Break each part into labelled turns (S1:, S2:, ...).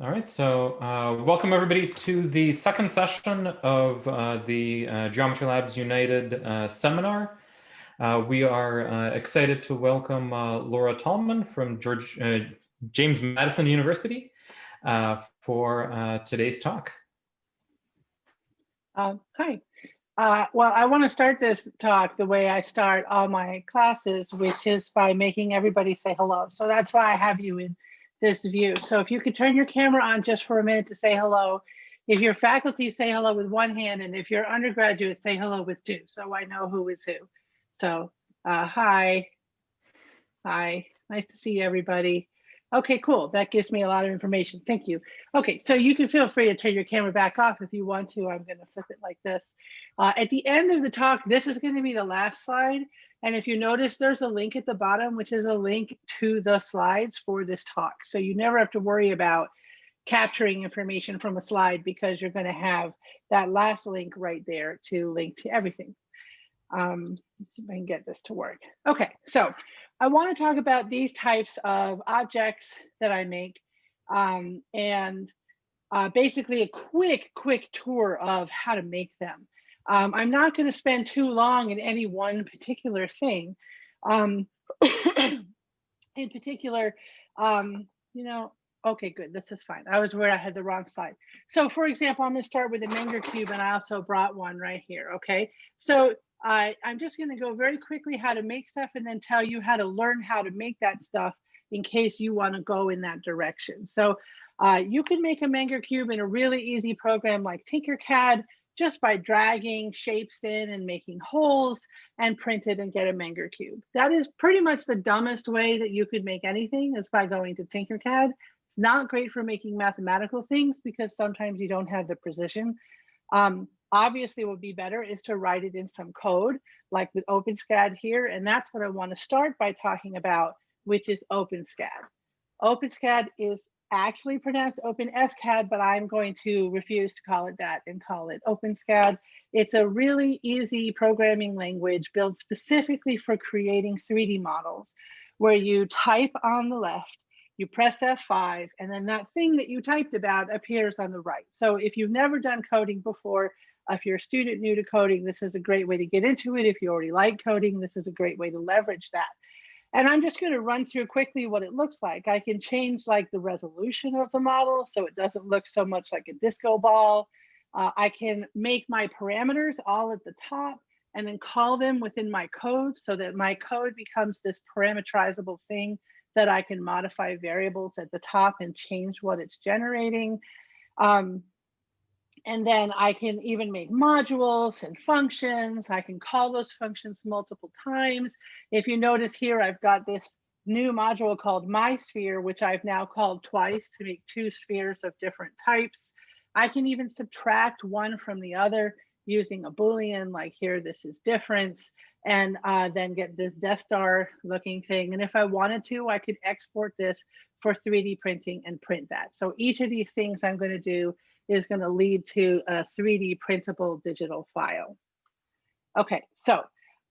S1: All right, so welcome everybody to the second session of the Geometry Labs United seminar. We are excited to welcome Laura Taalman from James Madison University for today's talk.
S2: Hi. Well, I want to start this talk the way I start all my classes, which is by making everybody say hello. So that's why I have you in this view. So if you could turn your camera on just for a minute to say hello. If your faculty, say hello with one hand, and if you're undergraduate, say hello with two, so I know who is who. So hi. Hi, nice to see everybody. Okay, cool. That gives me a lot of information. Thank you. Okay, so you can feel free to turn your camera back off if you want to. I'm going to flip it like this. At the end of the talk, this is going to be the last slide. And if you notice, there's a link at the bottom, which is a link to the slides for this talk. So you never have to worry about capturing information from a slide because you're going to have that last link right there to link to everything. Let's see if I can get this to work. Okay, so I want to talk about these types of objects that I make and basically a quick tour of how to make them. I'm not going to spend too long in any one particular thing. In particular, you know, okay, good, this is fine. I was worried I had the wrong slide. So for example, I'm going to start with a Menger cube, and I also brought one right here, okay? So I'm just going to go very quickly how to make stuff and then tell you how to learn how to make that stuff in case you want to go in that direction. So you can make a Menger cube in a really easy program like Tinkercad just by dragging shapes in and making holes and print it and get a Menger cube. That is pretty much the dumbest way that you could make anything is by going to Tinkercad. It's not great for making mathematical things because sometimes you don't have the precision. Obviously, what would be better is to write it in some code, like with OpenSCAD here, and that's what I want to start by talking about, which is OpenSCAD. OpenSCAD is actually pronounced OpenSCAD, but I'm going to refuse to call it that and call it OpenSCAD. It's a really easy programming language built specifically for creating 3D models, where you type on the left, you press F5, and then that thing that you typed about appears on the right. So if you've never done coding before, if you're a student new to coding, this is a great way to get into it. If you already like coding, this is a great way to leverage that. And I'm just going to run through quickly what it looks like. I can change like the resolution of the model so it doesn't look so much like a disco ball. I can make my parameters all at the top and then call them within my code so that my code becomes this parameterizable thing that I can modify variables at the top and change what it's generating. And then I can even make modules and functions. I can call those functions multiple times. If you notice here, I've got this new module called MySphere, which I've now called twice to make two spheres of different types. I can even subtract one from the other using a Boolean, like here, this is difference, and then get this Death Star looking thing. And if I wanted to, I could export this for 3D printing and print that. So each of these things I'm going to do is going to lead to a 3D printable digital file. Okay, so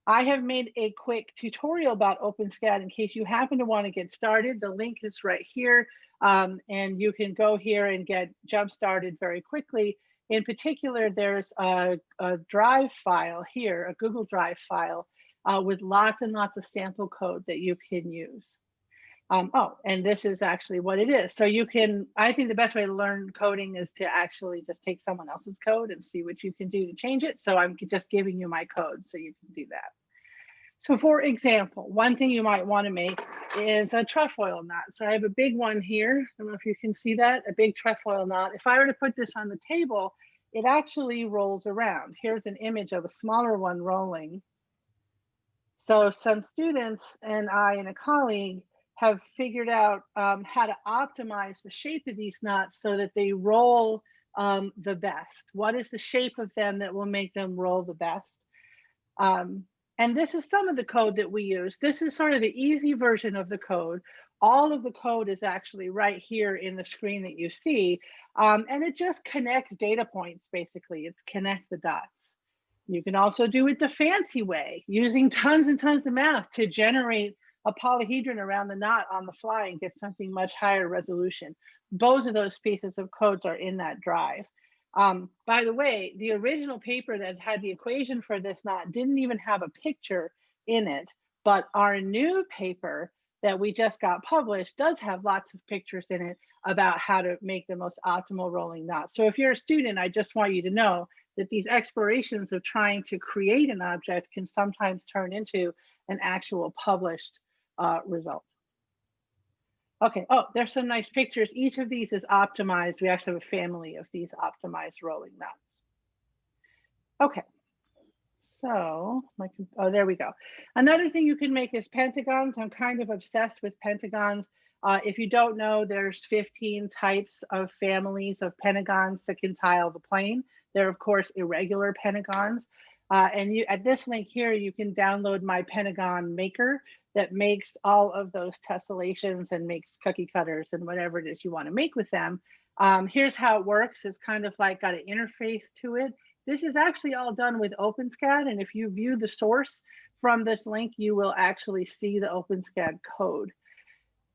S2: I have made a quick tutorial about OpenSCAD in case you happen to want to get started. The link is right here, and you can go here and get jump started very quickly. In particular, there's a drive file here, a Google Drive file with lots and lots of sample code that you can use. Oh, and this is actually what it is. So you can, I think the best way to learn coding is to actually just take someone else's code and see what you can do to change it. So I'm just giving you my code so you can do that. So for example, one thing you might want to make is a trefoil knot. So I have a big one here. I don't know if you can see that, a big trefoil knot. If I were to put this on the table, it actually rolls around. Here's an image of a smaller one rolling. So some students and I and a colleague have figured out how to optimize the shape of these knots so that they roll the best. What is the shape of them that will make them roll the best? And this is some of the code that we use. This is sort of the easy version of the code. All of the code is actually right here in the screen that you see. And it just connects data points, basically. It's connect the dots. You can also do it the fancy way, using tons and tons of math to generate a polyhedron around the knot on the fly and get something much higher resolution. Both of those pieces of codes are in that drive. By the way, the original paper that had the equation for this knot didn't even have a picture in it, but our new paper that we just got published does have lots of pictures in it about how to make the most optimal rolling knot. So if you're a student, I just want you to know that these explorations of trying to create an object can sometimes turn into an actual published result. Okay, oh, there's some nice pictures. Each of these is optimized. We actually have a family of these optimized rolling knots. Okay, so, oh, there we go. Another thing you can make is pentagons. I'm kind of obsessed with pentagons. If you don't know, there's 15 types of families of pentagons that can tile the plane. They're, of course, irregular pentagons. And at this link here, you can download my Pentagon Maker that makes all of those tessellations and makes cookie cutters and whatever it is you want to make with them. Here's how it works. It's kind of like got an interface to it. This is actually all done with OpenSCAD. And if you view the source from this link, you will actually see the OpenSCAD code.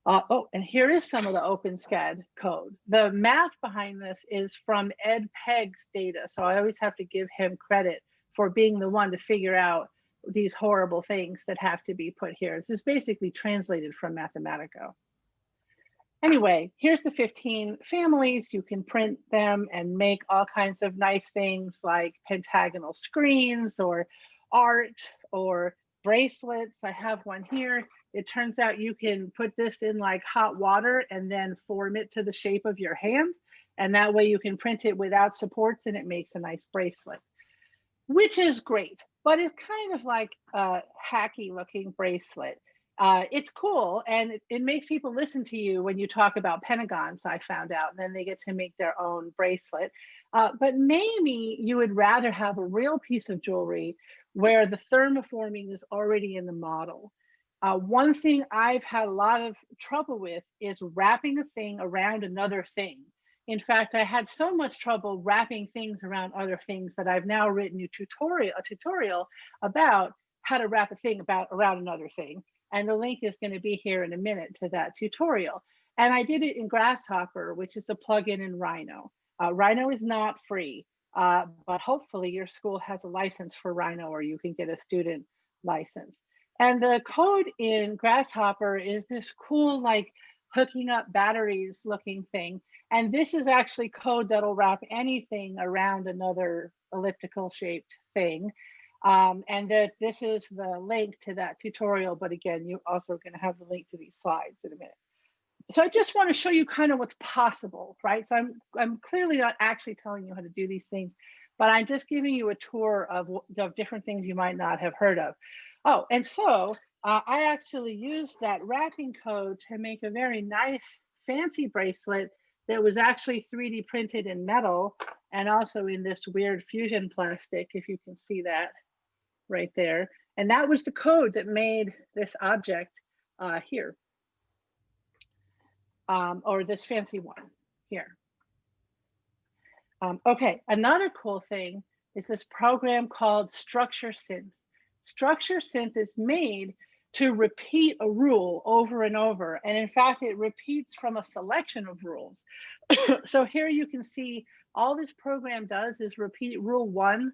S2: Oh, and here is some of the OpenSCAD code. The math behind this is from Ed Pegg's data. So I always have to give him credit for being the one to figure out these horrible things that have to be put here. This is basically translated from Mathematica. Anyway, here's the 15 families. You can print them and make all kinds of nice things like pentagonal screens or art or bracelets. I have one here. It turns out you can put this in like hot water and then form it to the shape of your hand. And that way you can print it without supports and it makes a nice bracelet, which is great, but it's kind of like a hacky looking bracelet. It's cool and it makes people listen to you when you talk about pentagons, I found out, and then they get to make their own bracelet. But maybe you would rather have a real piece of jewelry where the thermoforming is already in the model. One thing I've had a lot of trouble with is wrapping a thing around another thing. In fact, I had so much trouble wrapping things around other things that I've now written a tutorial about how to wrap a thing around another thing. And the link is going to be here in a minute to that tutorial. And I did it in Grasshopper, which is a plugin in Rhino. Rhino is not free, but hopefully your school has a license for Rhino or you can get a student license. And the code in Grasshopper is this cool, like hooking up batteries looking thing. And this is actually code that'll wrap anything around another elliptical shaped thing. And this is the link to that tutorial. But again, you also are going to have the link to these slides in a minute. So I just want to show you kind of what's possible, right? So I'm clearly not actually telling you how to do these things, but I'm just giving you a tour of different things you might not have heard of. Oh, and so I actually used that wrapping code to make a very nice fancy bracelet that was actually 3D printed in metal and also in this weird fusion plastic, if you can see that right there. And that was the code that made this object here, or this fancy one here. Okay, another cool thing is this program called Structure Synth. Structure Synth is made to repeat a rule over and over. And in fact, it repeats from a selection of rules. So here you can see all this program does is repeat rule 1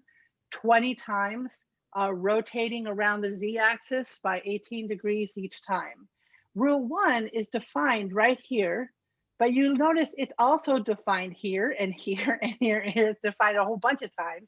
S2: 20 times, rotating around the z-axis by 18 degrees each time. Rule 1 is defined right here, but you'll notice it's also defined here and here and here and here. It's defined a whole bunch of times.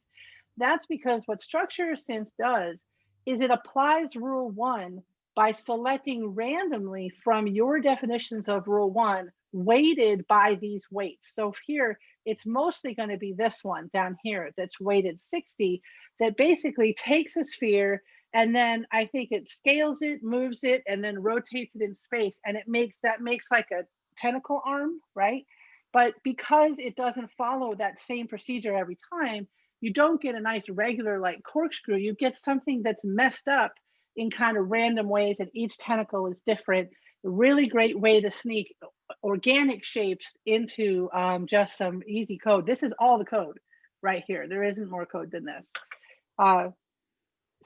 S2: That's because what Structure Synth does is it applies rule 1 by selecting randomly from your definitions of rule 1 weighted by these weights. So here, it's mostly going to be this one down here that's weighted 60 that basically takes a sphere and then I think it scales it, moves it, and then rotates it in space. And that makes like a tentacle arm, right? But because it doesn't follow that same procedure every time, you don't get a nice regular like corkscrew. You get something that's messed up in kind of random ways, and each tentacle is different. A really great way to sneak organic shapes into just some easy code. This is all the code right here. There isn't more code than this.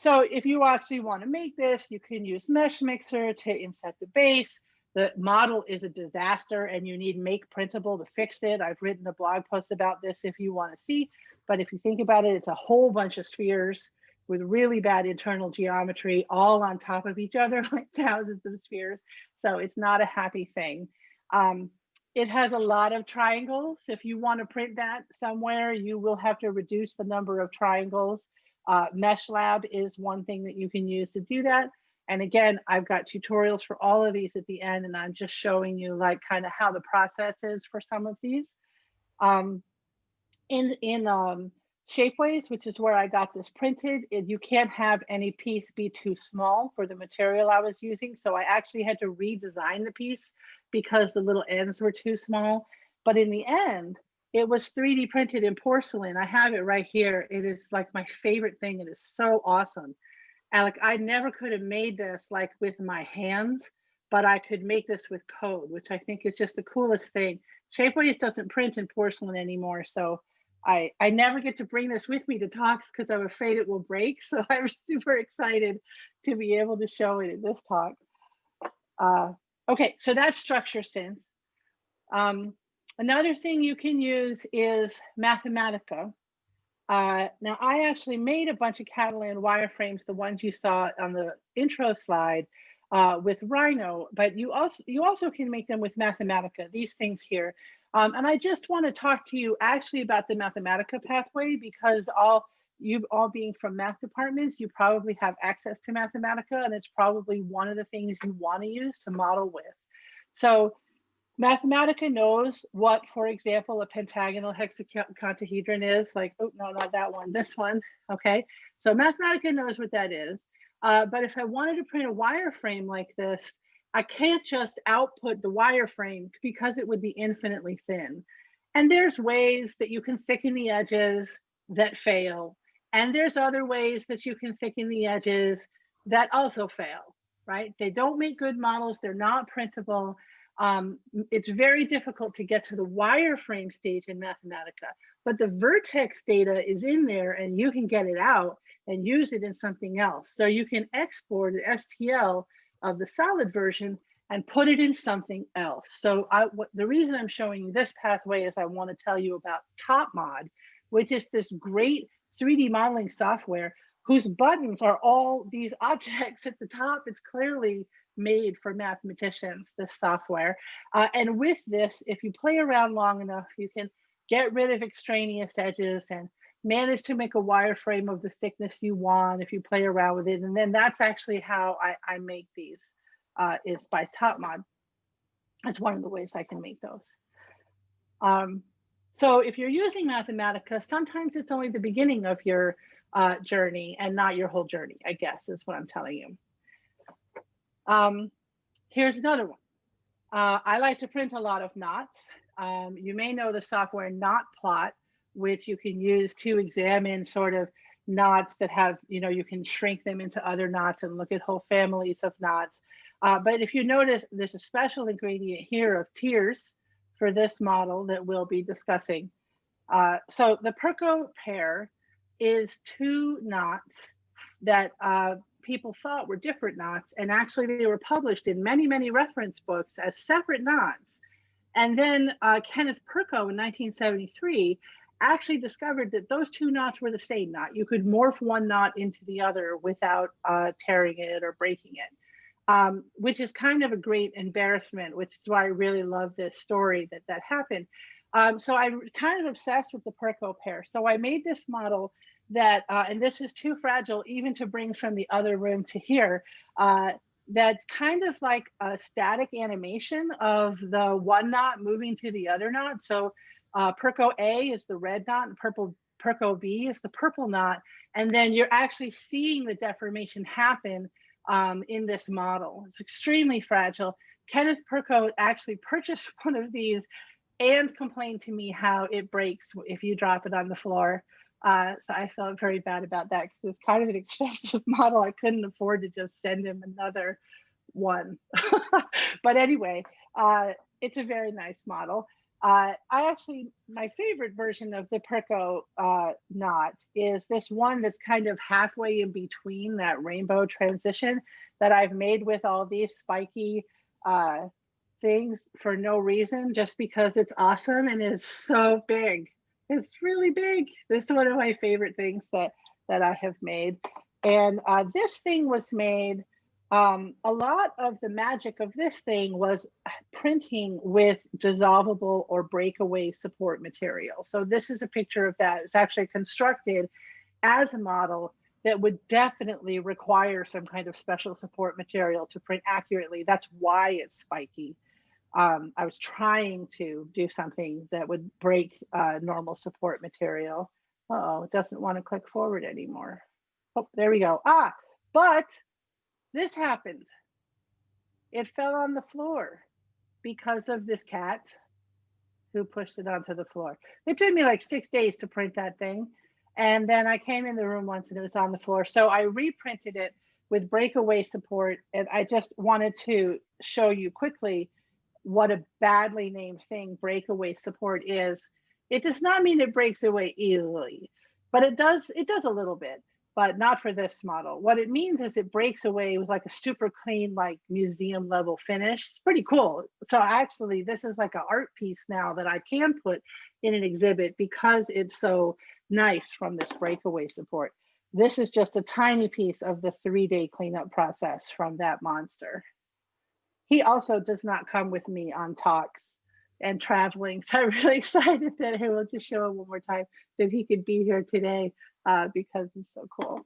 S2: So if you actually want to make this, you can use Mesh Mixer to inset the base. The model is a disaster and you need Make Printable to fix it. I've written a blog post about this if you want to see, but if you think about it, it's a whole bunch of spheres with really bad internal geometry all on top of each other, like thousands of spheres. So it's not a happy thing. It has a lot of triangles. If you want to print that somewhere, you will have to reduce the number of triangles. Mesh Lab is one thing that you can use to do that. And again, I've got tutorials for all of these at the end, and I'm just showing you like kind of how the process is for some of these. In Shapeways, which is where I got this printed, you can't have any piece be too small for the material I was using. So I actually had to redesign the piece because the little ends were too small. But in the end, it was 3D printed in porcelain. I have it right here. It is like my favorite thing. It is so awesome. And like I never could have made this like with my hands, but I could make this with code, which I think is just the coolest thing. Shapeways doesn't print in porcelain anymore, so I never get to bring this with me to talks because I'm afraid it will break. So I'm super excited to be able to show it in this talk. Okay, so that's structure synth. Another thing you can use is Mathematica. Now I actually made a bunch of Catalan wireframes, the ones you saw on the intro slide with Rhino, but you also can make them with Mathematica, these things here. And I just want to talk to you actually about the Mathematica pathway because you all being from math departments, you probably have access to Mathematica, and it's probably one of the things you want to use to model with. So Mathematica knows what, for example, a pentagonal hexacotahedron is. Like, oh, no, not that one, this one. Okay, so Mathematica knows what that is. But if I wanted to print a wireframe like this, I can't just output the wireframe because it would be infinitely thin. And there's ways that you can thicken the edges that fail. And there's other ways that you can thicken the edges that also fail, right? They don't make good models. They're not printable. It's very difficult to get to the wireframe stage in Mathematica, but the vertex data is in there and you can get it out and use it in something else. So you can export an STL of the solid version and put it in something else. So the reason I'm showing you this pathway is I want to tell you about Topmod, which is this great 3D modeling software whose buttons are all these objects at the top. It's clearly made for mathematicians, this software. And with this, if you play around long enough, you can get rid of extraneous edges and manage to make a wireframe of the thickness you want if you play around with it. And then that's actually how I make these, is by Topmod. That's one of the ways I can make those. So if you're using Mathematica, sometimes it's only the beginning of your journey and not your whole journey, I guess, is what I'm telling you. Here's another one. I like to print a lot of knots. You may know the software NotPlot, which you can use to examine sort of knots that have, you can shrink them into other knots and look at whole families of knots. But if you notice, there's a special ingredient here of tiers for this model that we'll be discussing. So the Perco Pair is two knots that people thought were different knots, and actually they were published in many, many reference books as separate knots. And then Kenneth Perco in 1973 actually discovered that those two knots were the same knot. You could morph one knot into the other without tearing it or breaking it, which is kind of a great embarrassment, which is why I really love this story that happened. So I'm kind of obsessed with the Perco Pair. So I made this model that, and this is too fragile even to bring from the other room to here, that's kind of like a static animation of the one knot moving to the other knot. So Perco A is the red knot and Perco B is the purple knot. And then you're actually seeing the deformation happen in this model. It's extremely fragile. Kenneth Perco actually purchased one of these and complained to me how it breaks if you drop it on the floor. So I felt very bad about that because it's kind of an expensive model. I couldn't afford to just send him another one. But anyway, it's a very nice model. My favorite version of the Perco knot is this one that's kind of halfway in between that rainbow transition that I've made with all these spiky things for no reason, just because it's awesome and it's so big. It's really big. This is one of my favorite things that I have made. And this thing was made, a lot of the magic of this thing was printing with dissolvable or breakaway support material. So this is a picture of that. It's actually constructed as a model that would definitely require some kind of special support material to print accurately. That's why it's spiky. I was trying to do something that would break normal support material. Uh-oh, it doesn't want to click forward anymore. Oh, there we go. But this happened. It fell on the floor because of this cat who pushed it onto the floor. It took me like 6 days to print that thing. And then I came in the room once and it was on the floor. So I reprinted it with breakaway support. And I just wanted to show you quickly what a badly named thing breakaway support is. It does not mean it breaks away easily, but it does a little bit, but not for this model. What it means is it breaks away with like a super clean, like museum level finish. It's pretty cool. So actually this is like an art piece now that I can put in an exhibit because it's so nice from this breakaway support. This is just a tiny piece of the 3-day cleanup process from that monster. He also does not come with me on talks and traveling. So I'm really excited that I will just show him one more time that he could be here today because it's so cool.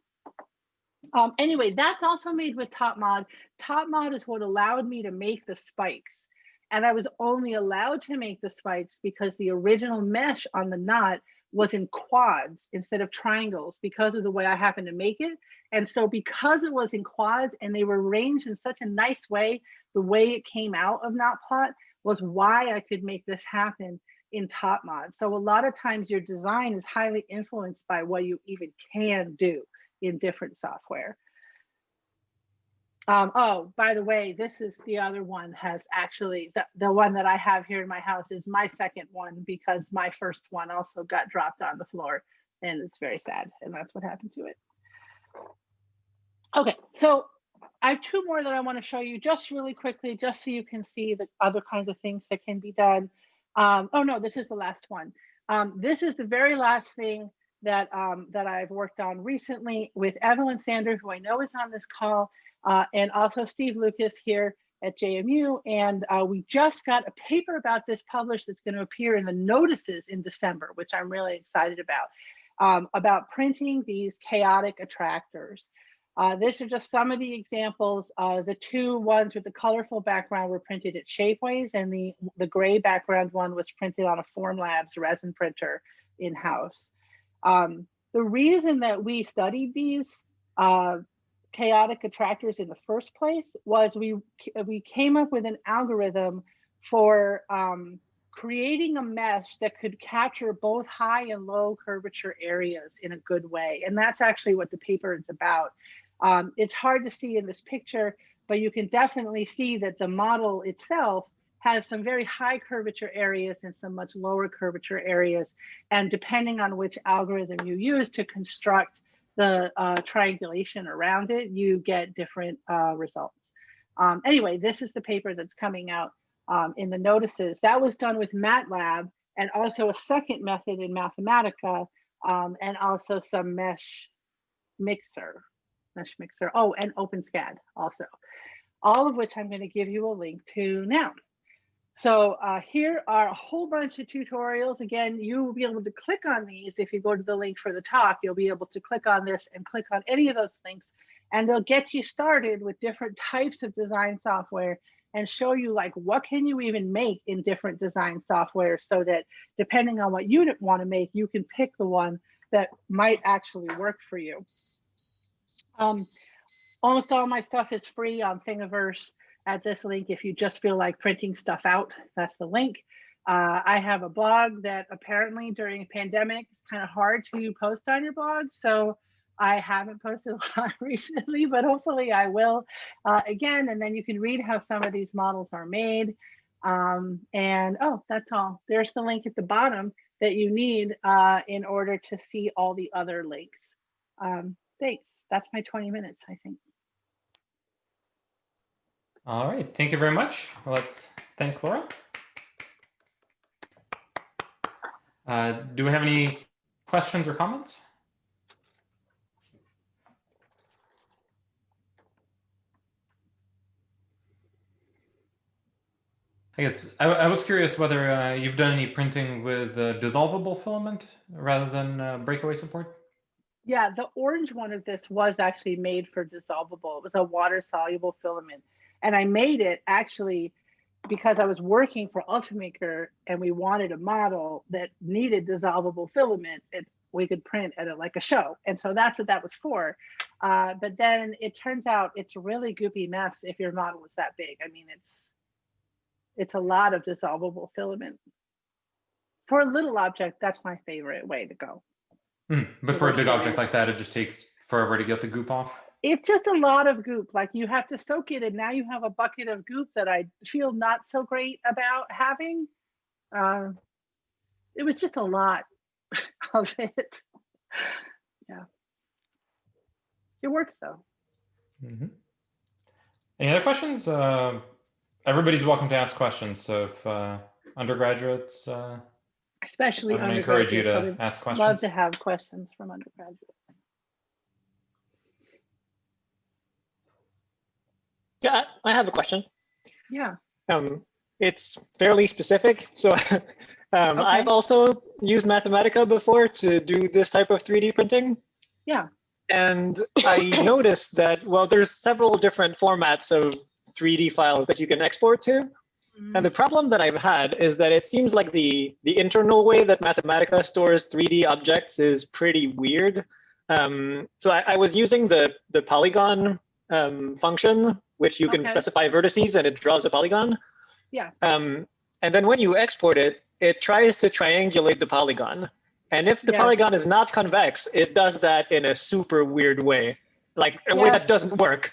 S2: Anyway, that's also made with Topmod. Topmod is what allowed me to make the spikes. And I was only allowed to make the spikes because the original mesh on the knot was in quads instead of triangles because of the way I happened to make it. And so because it was in quads and they were arranged in such a nice way, the way it came out of Knotplot was why I could make this happen in Topmod. So a lot of times your design is highly influenced by what you even can do in different software. Oh, by the way, this is the other one has actually, the one that I have here in my house is my second one because my first one also got dropped on the floor and it's very sad. And that's what happened to it. Okay, so I have 2 more that I want to show you just really quickly, just so you can see the other kinds of things that can be done. Oh no, this is the last one. This is the very last thing that, that I've worked on recently with Evelyn Sander, who I know is on this call. And also Steve Lucas here at JMU. And we just got a paper about this published that's going to appear in the notices in December, which I'm really excited about printing these chaotic attractors. These are just some of the examples. The 2 ones with the colorful background were printed at Shapeways, and the gray background one was printed on a Formlabs resin printer in-house. The reason that we studied these chaotic attractors in the first place was we came up with an algorithm for creating a mesh that could capture both high and low curvature areas in a good way. And that's actually what the paper is about. It's hard to see in this picture, but you can definitely see that the model itself has some very high curvature areas and some much lower curvature areas. And depending on which algorithm you use to construct the triangulation around it, you get different results. Anyway, this is the paper that's coming out in the notices. That was done with MATLAB and also a second method in Mathematica and also some mesh mixer. Oh, and OpenSCAD also. All of which I'm going to give you a link to now. So here are a whole bunch of tutorials. Again, you will be able to click on these. If you go to the link for the talk, you'll be able to click on this and click on any of those links, and they'll get you started with different types of design software and show you like what can you even make in different design software so that depending on what you want to make, you can pick the one that might actually work for you. Almost all my stuff is free on Thingiverse at this link. If you just feel like printing stuff out, that's the link. I have a blog that apparently during a pandemic, it's kind of hard to post on your blog. So I haven't posted a lot recently, but hopefully I will again. And then you can read how some of these models are made. And oh, that's all. There's the link at the bottom that you need in order to see all the other links. Thanks. That's my 20 minutes, I think.
S1: All right, thank you very much. Let's thank Laura. Do we have any questions or comments? I guess I was curious whether you've done any printing with dissolvable filament rather than breakaway support.
S2: Yeah, the orange one of this was actually made for dissolvable. It was a water-soluble filament. And I made it actually because I was working for Ultimaker and we wanted a model that needed dissolvable filament that we could print at like a show. And so that's what that was for. But then it turns out it's a really goopy mess if your model is that big. I mean, it's a lot of dissolvable filament. For a little object, that's my favorite way to go.
S1: But for a big object like that, it just takes forever to get the goop off.
S2: It's just a lot of goop. Like you have to soak it, and now you have a bucket of goop that I feel not so great about having. It was just a lot of it. Yeah. It works though.
S1: Mm-hmm. Any other questions? Everybody's welcome to ask questions. So if undergraduates,
S2: especially
S1: I'm going to
S2: undergraduates,
S1: encourage you
S2: I
S1: to
S2: would
S1: ask questions.
S2: love to have questions from undergraduates.
S3: Yeah, I have a question.
S2: Yeah.
S3: It's fairly specific. So okay. I've also used Mathematica before to do this type of 3D printing.
S2: Yeah.
S3: And I noticed that, well, there's several different formats of 3D files that you can export to. Mm-hmm. And the problem that I've had is that it seems like the internal way that Mathematica stores 3D objects is pretty weird. So I was using the polygon function, which you can specify vertices and it draws a polygon.
S2: Yeah.
S3: And then when you export it, it tries to triangulate the polygon. And if the polygon is not convex, it does that in a super weird way, like a way that doesn't work.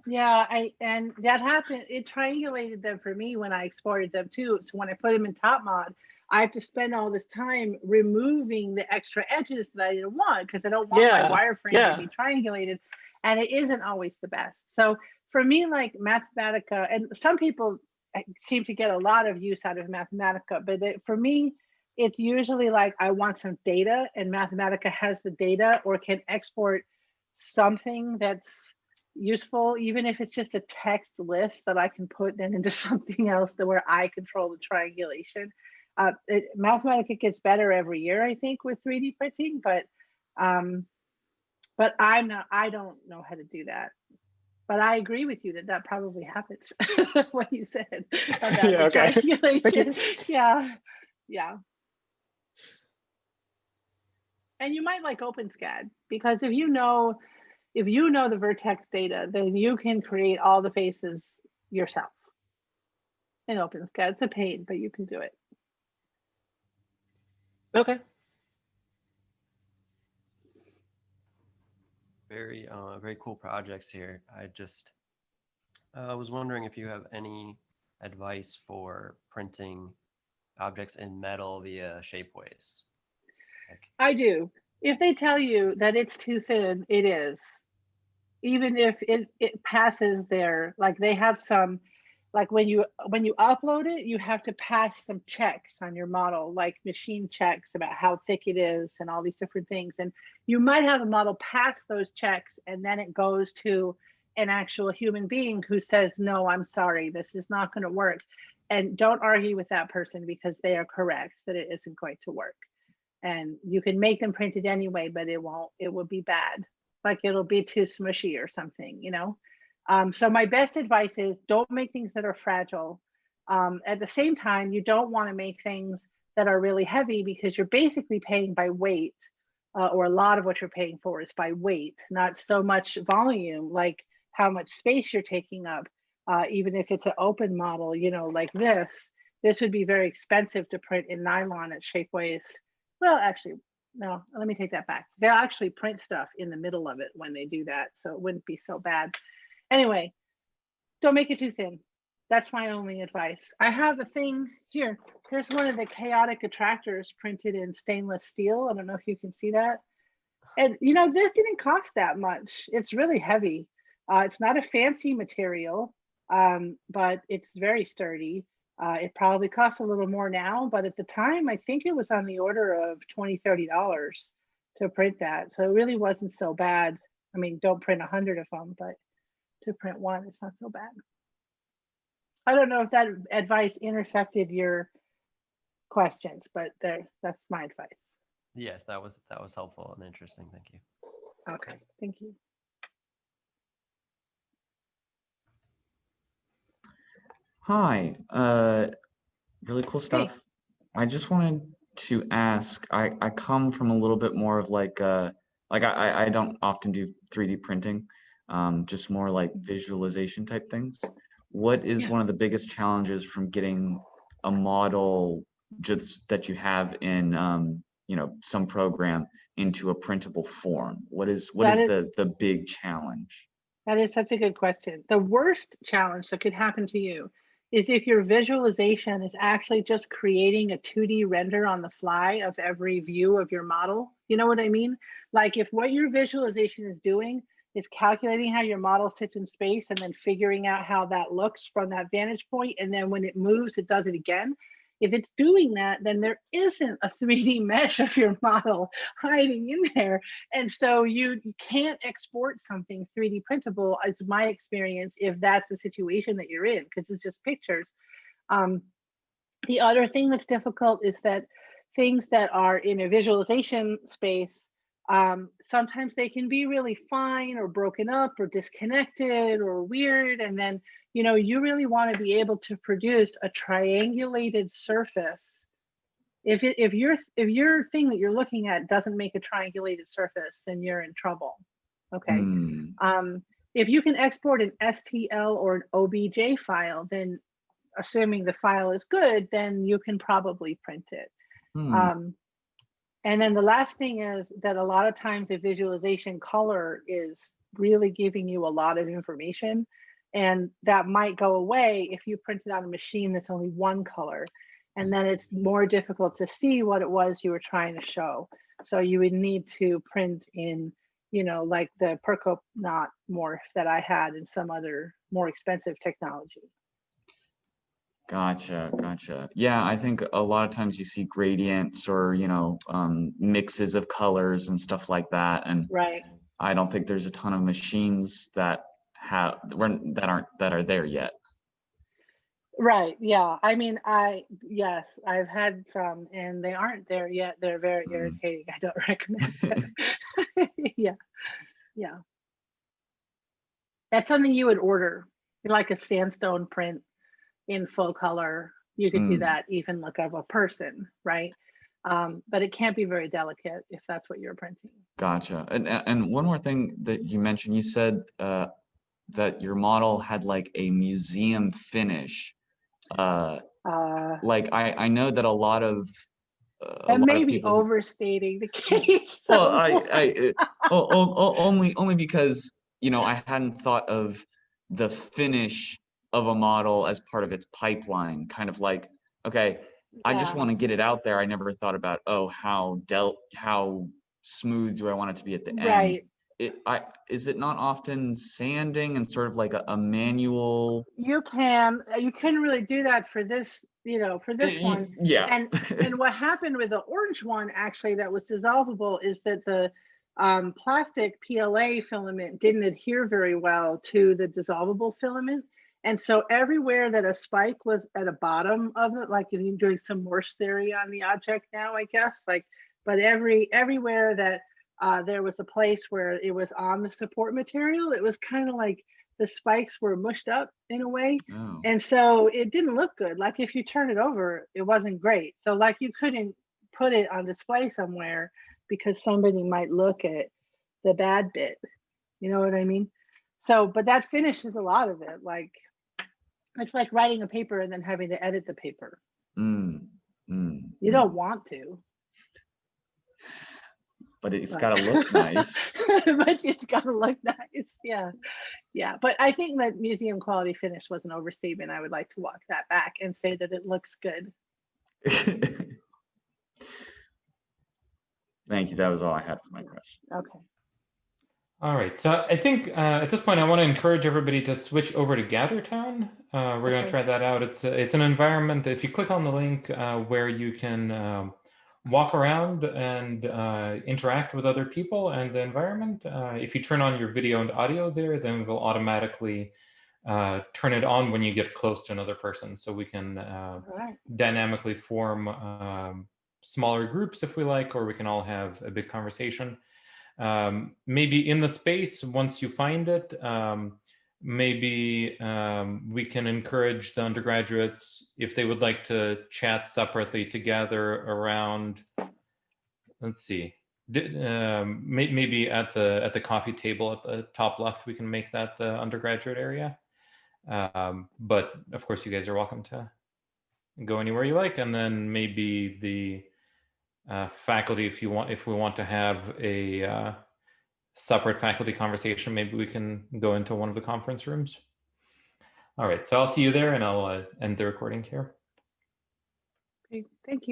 S2: Yeah, and that happened. It triangulated them for me when I exported them too. So when I put them in Topmod, I have to spend all this time removing the extra edges that I didn't want because I don't want my wireframe to be triangulated, and it isn't always the best. So for me, like Mathematica, and some people seem to get a lot of use out of Mathematica, but for me, it's usually like I want some data, and Mathematica has the data or can export something that's useful, even if it's just a text list that I can put then into something else where I control the triangulation. Mathematica gets better every year, I think, with 3D printing, but I don't know how to do that. But I agree with you that probably happens. What you said about the triangulation. Yeah. And you might like OpenSCAD because if you know the vertex data, then you can create all the faces yourself in OpenSCAD. It's a pain, but you can do it.
S3: Okay.
S4: Very cool projects here. I just was wondering if you have any advice for printing objects in metal via shapeways.
S2: I do. If they tell you that it's too thin, it is. Even if it passes their, like they have some, like when you upload it, you have to pass some checks on your model, like machine checks about how thick it is and all these different things. And you might have a model pass those checks and then it goes to an actual human being who says, no, I'm sorry, this is not going to work. And don't argue with that person because they are correct that it isn't going to work. And you can make them printed anyway, but it will be bad. Like it'll be too smushy or something, you know? So my best advice is don't make things that are fragile. At the same time, you don't want to make things that are really heavy because you're basically paying by weight, or a lot of what you're paying for is by weight, not so much volume, like how much space you're taking up. Even if it's an open model, you know, like this would be very expensive to print in nylon at Shapeways. Well, actually, no, let me take that back. They'll actually print stuff in the middle of it when they do that, so it wouldn't be so bad. Anyway, don't make it too thin. That's my only advice. I have a thing here. Here's one of the chaotic attractors printed in stainless steel. I don't know if you can see that. And you know, this didn't cost that much. It's really heavy. It's not a fancy material, but it's very sturdy. It probably costs a little more now, but at the time, I think it was on the order of $20, $30 to print that. So it really wasn't so bad. I mean, don't print 100 of them, but to print one, it's not so bad. I don't know if that advice intercepted your questions, but that's my advice.
S4: Yes, that was helpful and interesting. Thank you.
S2: Okay, thank you.
S5: Hi, really cool stuff.
S2: Hey.
S5: I just wanted to ask, I come from a little bit more of like I don't often do 3D printing, just more like visualization type things. What is one of the biggest challenges from getting a model just that you have in you know, some program into a printable form? What is the big challenge?
S2: That is such a good question. The worst challenge that could happen to you is if your visualization is actually just creating a 2D render on the fly of every view of your model. You know what I mean? Like if what your visualization is doing is calculating how your model sits in space and then figuring out how that looks from that vantage point, and then when it moves, it does it again. If it's doing that, then there isn't a 3D mesh of your model hiding in there. And so you can't export something 3D printable, as my experience, if that's the situation that you're in, because it's just pictures. The other thing that's difficult is that things that are in a visualization space, sometimes they can be really fine or broken up or disconnected or weird. And then, you know, you really want to be able to produce a triangulated surface. If your thing that you're looking at doesn't make a triangulated surface, then you're in trouble. Okay. If you can export an STL or an OBJ file, then assuming the file is good, then you can probably print it. And then the last thing is that a lot of times the visualization color is really giving you a lot of information, and that might go away if you print it on a machine that's only one color, and then it's more difficult to see what it was you were trying to show. So you would need to print in, you know, like the Perco morph that I had in some other more expensive technology.
S5: Gotcha. Yeah, I think a lot of times you see gradients or, you know, mixes of colors and stuff like that. And
S2: right.
S5: I don't think there's a ton of machines that are there yet.
S2: Right. Yeah. I mean, yes, I've had some and they aren't there yet. They're very irritating. I don't recommend it. Yeah. That's something you would order, like a sandstone print in full color. You could do that, even look of a person, right? But it can't be very delicate if that's what you're printing.
S5: Gotcha. And one more thing that you mentioned, you said that your model had like a museum finish. Like I know that a lot of
S2: that may be overstating the case.
S5: Well, only because, you know, I hadn't thought of the finish of a model as part of its pipeline. Kind of like, okay, I just want to get it out there. I never thought about, oh, how smooth do I want it to be at the end? Is it not often sanding and sort of like a manual? You
S2: couldn't really do that for this, you know, for this one.
S5: Yeah.
S2: And what happened with the orange one, actually, that was dissolvable, is that the plastic PLA filament didn't adhere very well to the dissolvable filament. And so everywhere that a spike was at the bottom of it, like if you're doing some Morse theory on the object now, I guess, like, but everywhere that there was a place where it was on the support material, it was kind of like the spikes were mushed up in a way.
S5: Oh.
S2: And so it didn't look good. Like if you turn it over, it wasn't great. So like you couldn't put it on display somewhere because somebody might look at the bad bit. You know what I mean? So, but that finishes a lot of it. Like, it's like writing a paper and then having to edit the paper. You don't want to.
S5: but it's got to look nice.
S2: But it's got to look nice. Yeah. Yeah. But I think that museum quality finish was an overstatement. I would like to walk that back and say that it looks good.
S5: Thank you. That was all I had for my question.
S2: Okay.
S1: All right, so I think at this point I want to encourage everybody to switch over to GatherTown. We're going to
S2: Okay.
S1: try that out. It's an environment. If you click on the link where you can walk around and interact with other people and the environment. If you turn on your video and audio there, then it will automatically turn it on when you get close to another person. So we can
S2: All right.
S1: dynamically form smaller groups if we like, or we can all have a big conversation. Maybe in the space, once you find it, maybe we can encourage the undergraduates, if they would like to chat separately together around, let's see, maybe at the coffee table at the top left, we can make that the undergraduate area. But of course, you guys are welcome to go anywhere you like. And then maybe the faculty, if we want to have a separate faculty conversation, maybe we can go into one of the conference rooms. All right, so I'll see you there, and I'll end the recording here.
S2: Okay. Thank you.